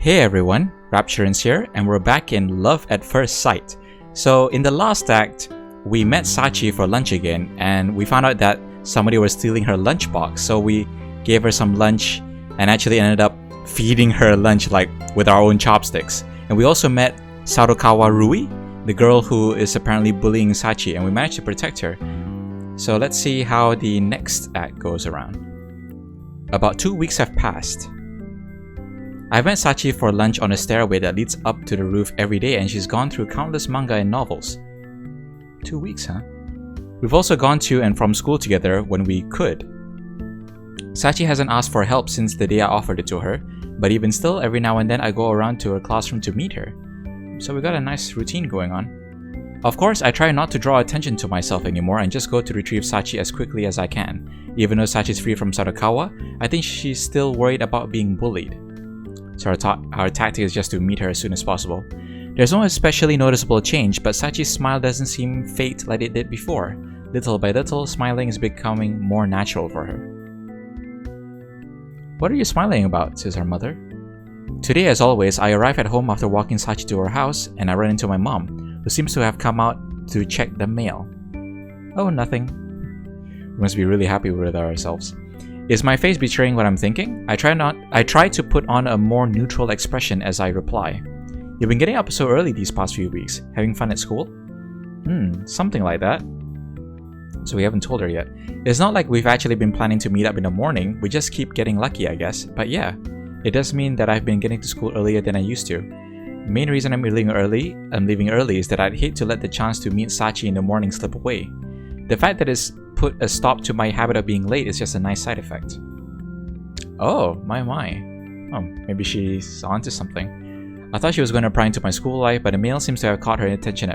Hey everyone, Rapturance here, and we're back in Love at First Sight. So in the last act, we met Sachi for lunch again, and we found out that somebody was stealing her lunchbox, so we gave her some lunch and actually ended up feeding her lunch like with our own chopsticks. And we also met Sarukawa Rui, the girl who is apparently bullying Sachi, and we managed to protect her. So let's see how the next act goes around. About 2 weeks have passed. I met Sachi for lunch on a stairway that leads up to the roof every day, and she's gone through countless manga and novels. 2 weeks, huh? We've also gone to and from school together when we could. Sachi hasn't asked for help since the day I offered it to her, but even still, every now and then I go around to her classroom to meet her. So we got a nice routine going on. Of course, I try not to draw attention to myself anymore and just go to retrieve Sachi as quickly as I can. Even though Sachi's free from Sarukawa, I think she's still worried about being bullied. So our tactic is just to meet her as soon as possible. There's no especially noticeable change, but Sachi's smile doesn't seem fake like it did before. Little by little, smiling is becoming more natural for her. "What are you smiling about?" says her mother. Today, as always, I arrive at home after walking Sachi to her house, and I run into my mom, who seems to have come out to check the mail. "Oh, nothing." We must be really happy with ourselves. Is my face betraying what I'm thinking? I try to put on a more neutral expression as I reply. "You've been getting up so early these past few weeks. Having fun at school?" Something like that. So we haven't told her yet. It's not like we've actually been planning to meet up in the morning, we just keep getting lucky, I guess. But yeah, it does mean that I've been getting to school earlier than I used to. The main reason I'm leaving early is that I'd hate to let the chance to meet Sachi in the morning slip away. The fact that it's put a stop to my habit of being late is just a nice side effect. Oh, my. Oh, maybe she's onto something. I thought she was going to pry into my school life, but the mail seems to have caught her attention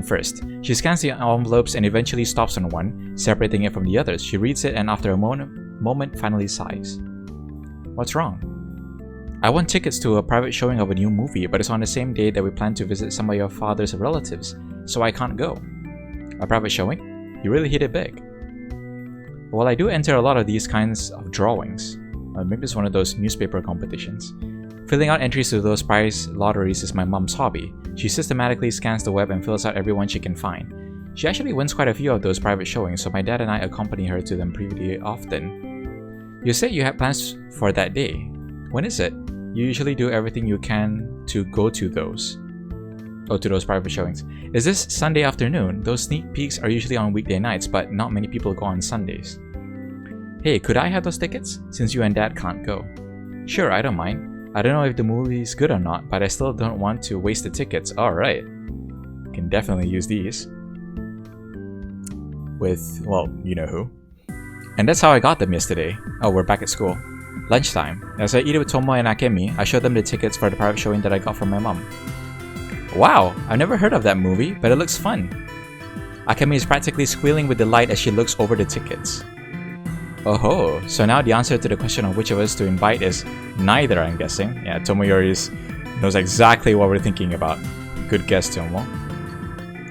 first. She scans the envelopes and eventually stops on one, separating it from the others. She reads it and after a moment finally sighs. "What's wrong?" "I want tickets to a private showing of a new movie, but it's on the same day that we plan to visit some of your father's relatives, so I can't go." "A private showing? You really hit it big." "Well, I do enter a lot of these kinds of drawings. Maybe it's one of those newspaper competitions. Filling out entries to those prize lotteries is my mom's hobby. She systematically scans the web and fills out everyone she can find. She actually wins quite a few of those private showings, so my dad and I accompany her to them pretty often." "You said you had plans for that day. When is it? You usually do everything you can to go to those." "Oh, to those private showings. Is this Sunday afternoon? Those sneak peeks are usually on weekday nights, but not many people go on Sundays." "Hey, could I have those tickets? Since you and Dad can't go." "Sure, I don't mind. I don't know if the movie's good or not, but I still don't want to waste the tickets." "Alright. Can definitely use these. With, well, you know who. And that's how I got them yesterday." Oh, we're back at school. Lunchtime. As I eat it with Tomo and Akemi, I show them the tickets for the private showing that I got from my mom. "Wow, I've never heard of that movie, but it looks fun." Akemi is practically squealing with delight as she looks over the tickets. "Oh, so now the answer to the question of which of us to invite is neither, I'm guessing." Yeah, Tomoyori knows exactly what we're thinking about. Good guess, Tomo.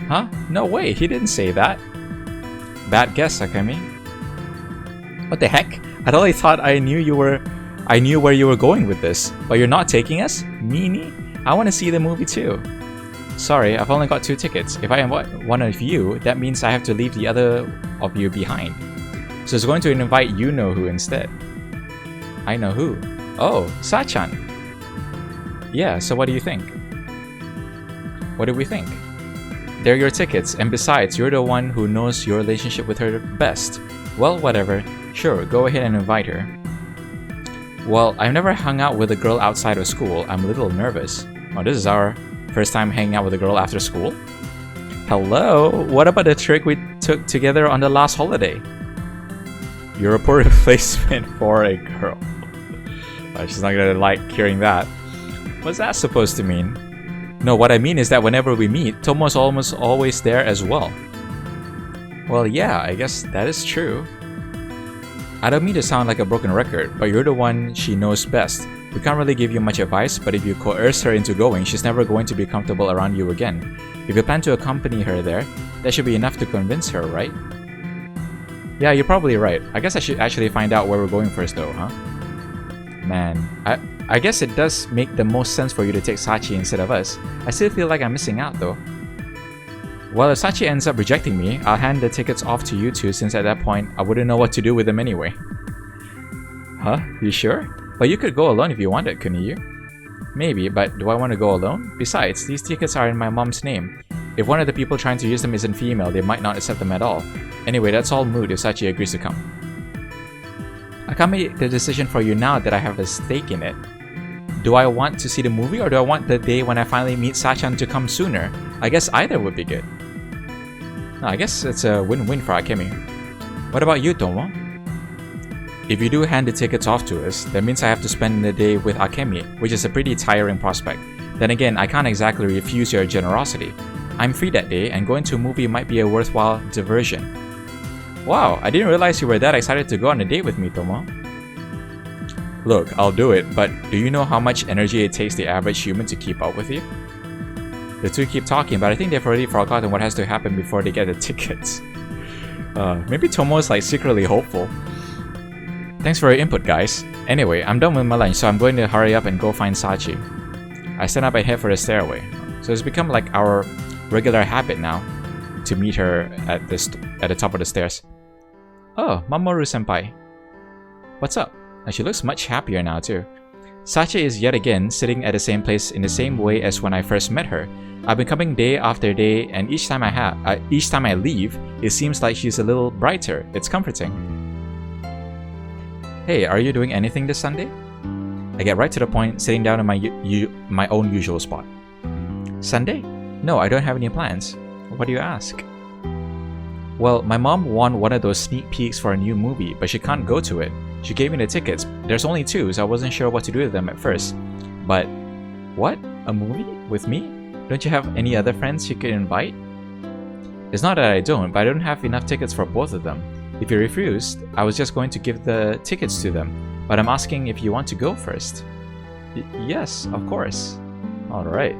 "Huh? No way, he didn't say that." "Bad guess, Akemi." "What the heck? I totally thought I knew where you were going with this, but you're not taking us? Meanie? I want to see the movie too." "Sorry, I've only got 2 tickets. If I invite one of you, that means I have to leave the other of you behind. So it's going to invite you-know-who instead." "I know who." "Oh, Sachan." "Yeah, so what do you think?" "What do we think?" "They're your tickets, and besides, you're the one who knows your relationship with her best." "Well, whatever. Sure, go ahead and invite her." "Well, I've never hung out with a girl outside of school. I'm a little nervous." "Oh, this is our first time hanging out with a girl after school?" "Hello? What about the trick we took together on the last holiday?" "You're a poor replacement for a girl." She's not gonna like hearing that. What's that supposed to mean? "No, what I mean is that whenever we meet, Tomo's almost always there as well." "Well, yeah, I guess that is true." "I don't mean to sound like a broken record, but you're the one she knows best. We can't really give you much advice, but if you coerce her into going, she's never going to be comfortable around you again. If you plan to accompany her there, that should be enough to convince her, right?" "Yeah, you're probably right. I guess I should actually find out where we're going first though, huh?" Man, I guess it does make the most sense for you to take Sachi instead of us. I still feel like I'm missing out though. Well, if Sachi ends up rejecting me, I'll hand the tickets off to you two since at that point I wouldn't know what to do with them anyway. Huh? You sure? But you could go alone if you wanted, couldn't you? Maybe, but do I want to go alone? Besides, these tickets are in my mom's name. If one of the people trying to use them isn't female, they might not accept them at all. Anyway, that's all moot if Sachi agrees to come. I can't make the decision for you now that I have a stake in it. Do I want to see the movie or do I want the day when I finally meet Sachan to come sooner? I guess either would be good. No, I guess it's a win-win for Akemi. What about you, Tomo? If you do hand the tickets off to us, that means I have to spend the day with Akemi, which is a pretty tiring prospect. Then again, I can't exactly refuse your generosity. I'm free that day, and going to a movie might be a worthwhile diversion. Wow, I didn't realize you were that excited to go on a date with me, Tomo. Look, I'll do it, but do you know how much energy it takes the average human to keep up with you? The two keep talking, but I think they've already forgotten what has to happen before they get the tickets. Maybe Tomo is like secretly hopeful. Thanks for your input, guys. Anyway, I'm done with my lunch, so I'm going to hurry up and go find Sachi. I stand up and head for the stairway. So it's become like our regular habit now to meet her at the top of the stairs. Oh, Mamoru-senpai. What's up? And she looks much happier now too. Sachi is yet again sitting at the same place in the same way as when I first met her. I've been coming day after day, and each time I leave, it seems like she's a little brighter. It's comforting. Hey, are you doing anything this Sunday? I get right to the point, sitting down in my own usual spot. Sunday? No, I don't have any plans. What do you ask? Well, my mom won one of those sneak peeks for a new movie, but she can't go to it. She gave me the tickets. There's only 2, so I wasn't sure what to do with them at first. But, what? A movie? With me? Don't you have any other friends you could invite? It's not that I don't, but I don't have enough tickets for both of them. If you refused, I was just going to give the tickets to them, but I'm asking if you want to go first. Yes, of course. Alright.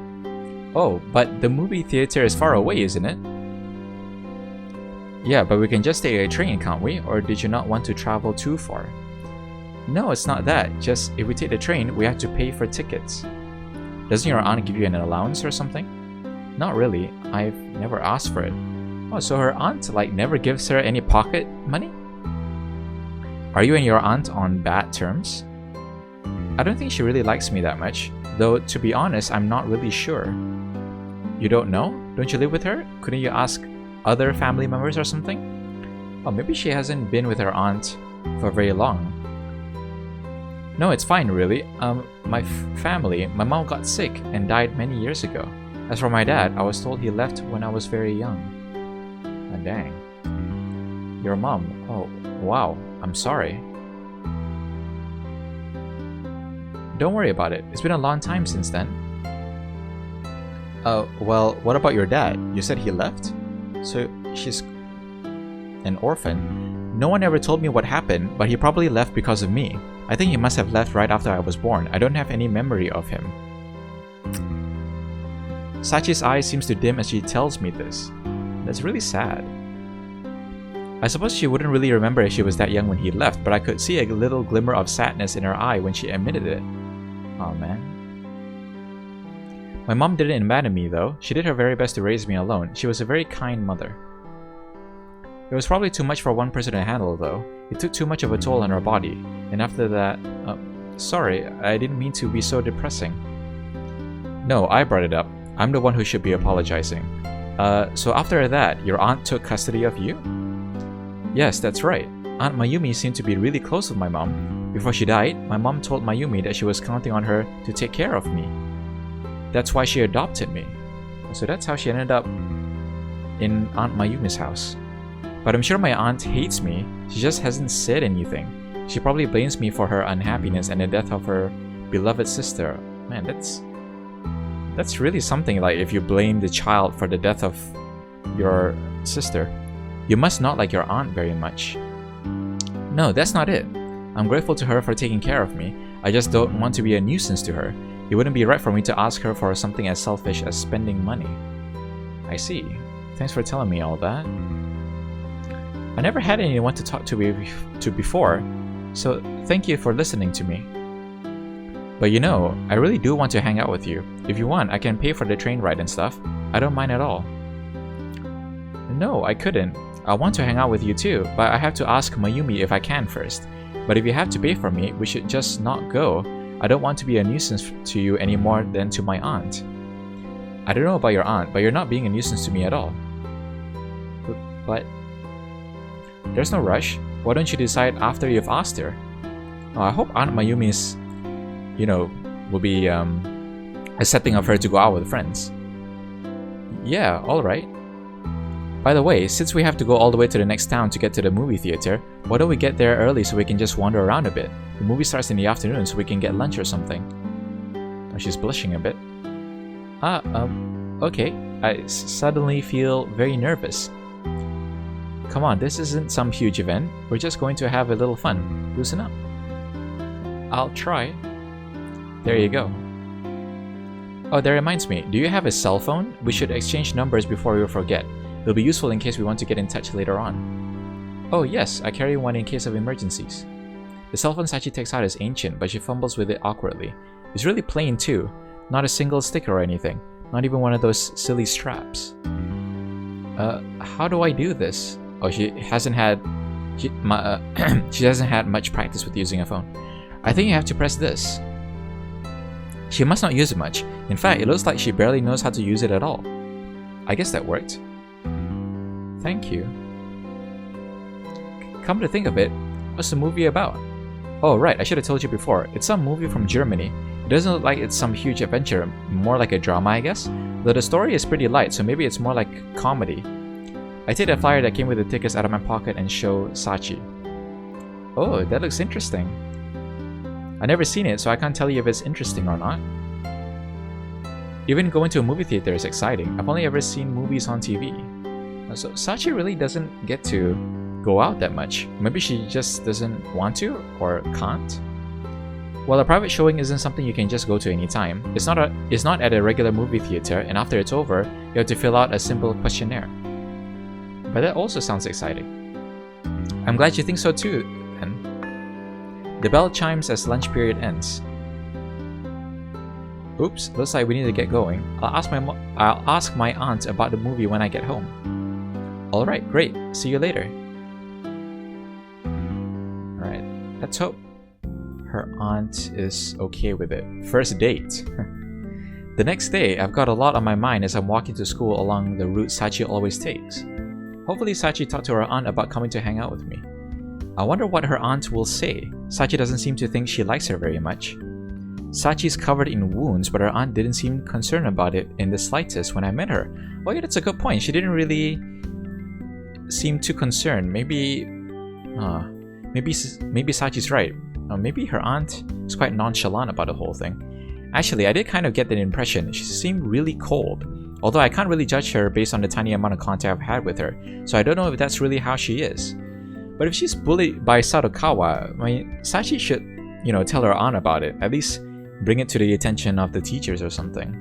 Oh, but the movie theater is far away, isn't it? Yeah, but we can just take a train, can't we? Or did you not want to travel too far? No, it's not that. Just, if we take the train, we have to pay for tickets. Doesn't your aunt give you an allowance or something? Not really. I've never asked for it. Oh, so her aunt, like, never gives her any pocket money? Are you and your aunt on bad terms? I don't think she really likes me that much. Though, to be honest, I'm not really sure. You don't know? Don't you live with her? Couldn't you ask other family members or something? Oh, maybe she hasn't been with her aunt for very long. No, it's fine, really. My family, my mom got sick and died many years ago. As for my dad, I was told he left when I was very young. Oh, dang. Your mom. Oh, wow. I'm sorry. Don't worry about it. It's been a long time since then. Well, what about your dad? You said he left? So, she's an orphan. No one ever told me what happened, but he probably left because of me. I think he must have left right after I was born. I don't have any memory of him. Sachi's eye seems to dim as she tells me this. That's really sad. I suppose she wouldn't really remember if she was that young when he left, but I could see a little glimmer of sadness in her eye when she admitted it. Aw, man. My mom didn't abandon me though. She did her very best to raise me alone. She was a very kind mother. It was probably too much for one person to handle though. It took too much of a toll on her body. And after that... sorry, I didn't mean to be so depressing. No, I brought it up. I'm the one who should be apologizing. So after that, your aunt took custody of you? Yes, that's right. Aunt Mayumi seemed to be really close with my mom. Before she died, my mom told Mayumi that she was counting on her to take care of me. That's why she adopted me. So that's how she ended up in Aunt Mayumi's house. But I'm sure my aunt hates me. She just hasn't said anything. She probably blames me for her unhappiness and the death of her beloved sister. Man, that's really something, like if you blame the child for the death of your sister. You must not like your aunt very much. No, that's not it. I'm grateful to her for taking care of me. I just don't want to be a nuisance to her. It wouldn't be right for me to ask her for something as selfish as spending money. I see. Thanks for telling me all that. I never had anyone to talk to before, so thank you for listening to me. But you know, I really do want to hang out with you. If you want, I can pay for the train ride and stuff. I don't mind at all. No, I couldn't. I want to hang out with you too, but I have to ask Mayumi if I can first. But if you have to pay for me, we should just not go. I don't want to be a nuisance to you any more than to my aunt. I don't know about your aunt, but you're not being a nuisance to me at all. But there's no rush. Why don't you decide after you've asked her? Oh, I hope Aunt Mayumi's, will be accepting of her to go out with friends. Yeah, alright. By the way, since we have to go all the way to the next town to get to the movie theater, why don't we get there early so we can just wander around a bit? The movie starts in the afternoon so we can get lunch or something. Oh, she's blushing a bit. Okay. I suddenly feel very nervous. Come on, this isn't some huge event. We're just going to have a little fun. Loosen up. I'll try. There you go. Oh, that reminds me. Do you have a cell phone? We should exchange numbers before we forget. It'll be useful in case we want to get in touch later on. Oh yes, I carry one in case of emergencies. The cell phone Sachi takes out is ancient, but she fumbles with it awkwardly. It's really plain too. Not a single sticker or anything. Not even one of those silly straps. How do I do this? Oh, she hasn't had much practice with using a phone. I think you have to press this. She must not use it much. In fact, it looks like she barely knows how to use it at all. I guess that worked. Thank you. Come to think of it, what's the movie about? Oh right, I should have told you before. It's some movie from Germany. It doesn't look like it's some huge adventure, more like a drama I guess. Though the story is pretty light, so maybe it's more like comedy. I take the flyer that came with the tickets out of my pocket and show Sachi. Oh, that looks interesting. I've never seen it, so I can't tell you if it's interesting or not. Even going to a movie theater is exciting. I've only ever seen movies on TV. So Sachi really doesn't get to go out that much. Maybe she just doesn't want to or can't. Well, a private showing isn't something you can just go to anytime. It's not at a regular movie theater, and after it's over, you have to fill out a simple questionnaire. But that also sounds exciting. I'm glad you think so too, then. The bell chimes as lunch period ends. Oops, looks like we need to get going. I'll ask my aunt about the movie when I get home. Alright, great. See you later. Alright, let's hope her aunt is okay with it. First date. The next day, I've got a lot on my mind as I'm walking to school along the route Sachi always takes. Hopefully Sachi talked to her aunt about coming to hang out with me. I wonder what her aunt will say. Sachi doesn't seem to think she likes her very much. Sachi's covered in wounds, but her aunt didn't seem concerned about it in the slightest when I met her. Oh yeah, that's a good point. She didn't really seem too concerned. Maybe Sachi's right. Maybe her aunt is quite nonchalant about the whole thing. Actually, I did kind of get that impression. She seemed really cold. Although I can't really judge her based on the tiny amount of contact I've had with her, so I don't know if that's really how she is. But if she's bullied by Sadokawa, Sachi should, tell her aunt about it. At least bring it to the attention of the teachers or something.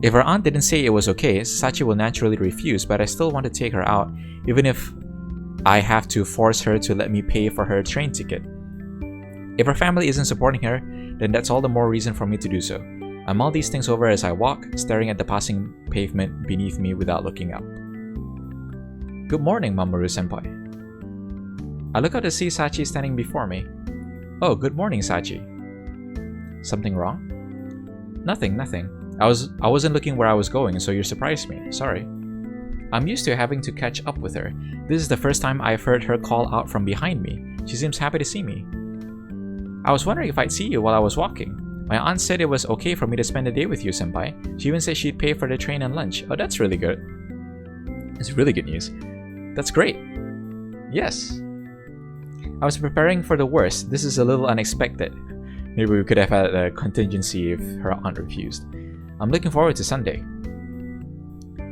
If her aunt didn't say it was okay, Sachi will naturally refuse, but I still want to take her out, even if I have to force her to let me pay for her train ticket. If her family isn't supporting her, then that's all the more reason for me to do so. I mull these things over as I walk, staring at the passing pavement beneath me without looking up. Good morning, Mamoru-senpai. I look out to see Sachi standing before me. Oh, good morning, Sachi. Something wrong? Nothing. I wasn't looking where I was going, so you surprised me. Sorry. I'm used to having to catch up with her. This is the first time I've heard her call out from behind me. She seems happy to see me. I was wondering if I'd see you while I was walking. My aunt said it was okay for me to spend the day with you, senpai. She even said she'd pay for the train and lunch. Oh, that's really good. It's really good news. That's great. Yes. I was preparing for the worst. This is a little unexpected. Maybe we could have had a contingency if her aunt refused. I'm looking forward to Sunday.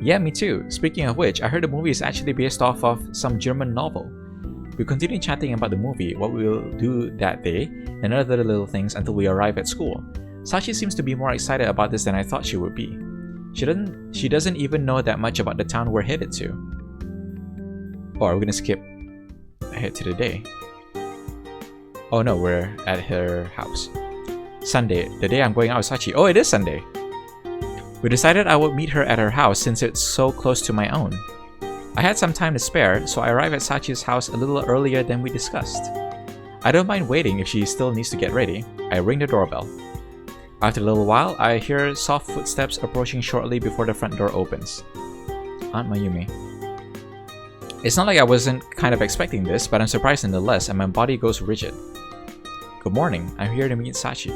Yeah, me too. Speaking of which, I heard the movie is actually based off of some German novel. We continue chatting about the movie, what we'll do that day, and other little things until we arrive at school. Sachi seems to be more excited about this than I thought she would be. She doesn't even know that much about the town we're headed to. Or we're gonna skip ahead to the day. Oh no, we're at her house. Sunday, the day I'm going out with Sachi. Oh, it is Sunday. We decided I would meet her at her house since it's so close to my own. I had some time to spare, so I arrived at Sachi's house a little earlier than we discussed. I don't mind waiting if she still needs to get ready. I ring the doorbell. After a little while, I hear soft footsteps approaching shortly before the front door opens. Aunt Mayumi. It's not like I wasn't kind of expecting this, but I'm surprised nonetheless, and my body goes rigid. Good morning, I'm here to meet Sachi.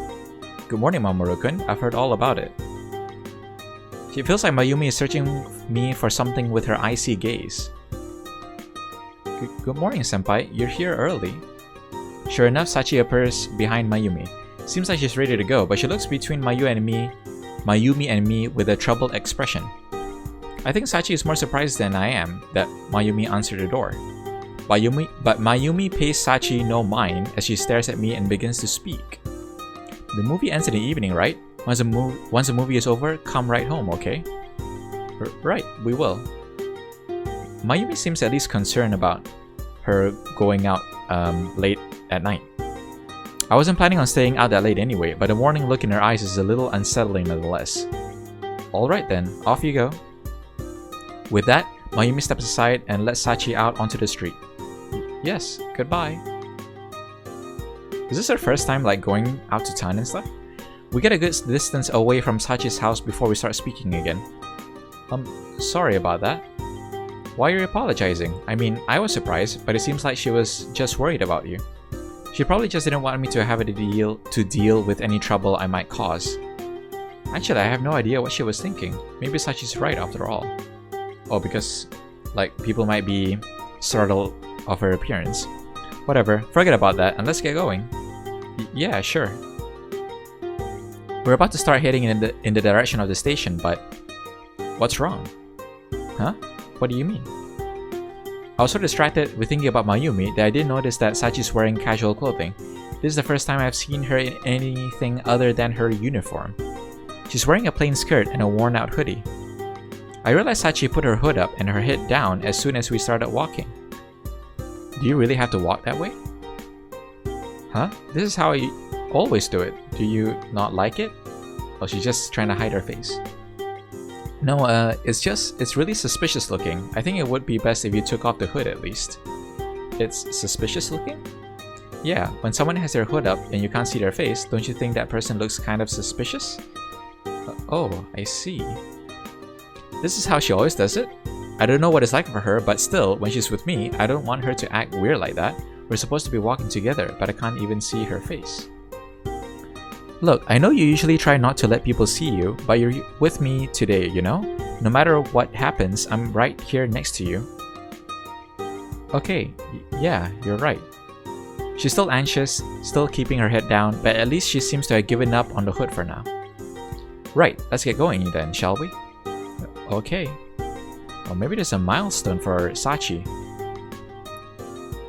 Good morning, Mamoru-kun. I've heard all about it. It feels like Mayumi is searching me for something with her icy gaze. Good morning, senpai. You're here early. Sure enough, Sachi appears behind Mayumi. Seems like she's ready to go, but she looks between Mayumi and me with a troubled expression. I think Sachi is more surprised than I am that Mayumi answered the door. But Mayumi pays Sachi no mind as she stares at me and begins to speak. The movie ends in the evening, right? Once the movie is over, come right home, okay? Right, we will. Mayumi seems at least concerned about her going out late at night. I wasn't planning on staying out that late anyway, but the warning look in her eyes is a little unsettling nonetheless. Alright then, off you go. With that, Mayumi steps aside and lets Sachi out onto the street. Yes, goodbye. Is this her first time going out to town and stuff? We get a good distance away from Sachi's house before we start speaking again. Sorry about that. Why are you apologizing? I mean, I was surprised, but it seems like she was just worried about you. She probably just didn't want me to have to deal with any trouble I might cause. Actually, I have no idea what she was thinking. Maybe Sachi's right after all. Oh, because, people might be startled of her appearance. Whatever, forget about that and let's get going. Yeah, sure. We're about to start heading in the direction of the station, but what's wrong? Huh? What do you mean? I was so distracted with thinking about Mayumi that I didn't notice that Sachi's wearing casual clothing. This is the first time I've seen her in anything other than her uniform. She's wearing a plain skirt and a worn-out hoodie. I realized Sachi put her hood up and her head down as soon as we started walking. Do you really have to walk that way? Huh? This is how I always do it. Do you not like it? Oh, she's just trying to hide her face. No, it's really suspicious looking. I think it would be best if you took off the hood at least. It's suspicious looking? Yeah, when someone has their hood up and you can't see their face, don't you think that person looks kind of suspicious? Oh, I see. This is how she always does it? I don't know what it's like for her, but still, when she's with me, I don't want her to act weird like that. We're supposed to be walking together, but I can't even see her face. Look, I know you usually try not to let people see you, but you're with me today, you know? No matter what happens, I'm right here next to you. Okay, yeah, you're right. She's still anxious, still keeping her head down, but at least she seems to have given up on the hood for now. Right, let's get going then, shall we? Okay. Well, maybe there's a milestone for Sachi.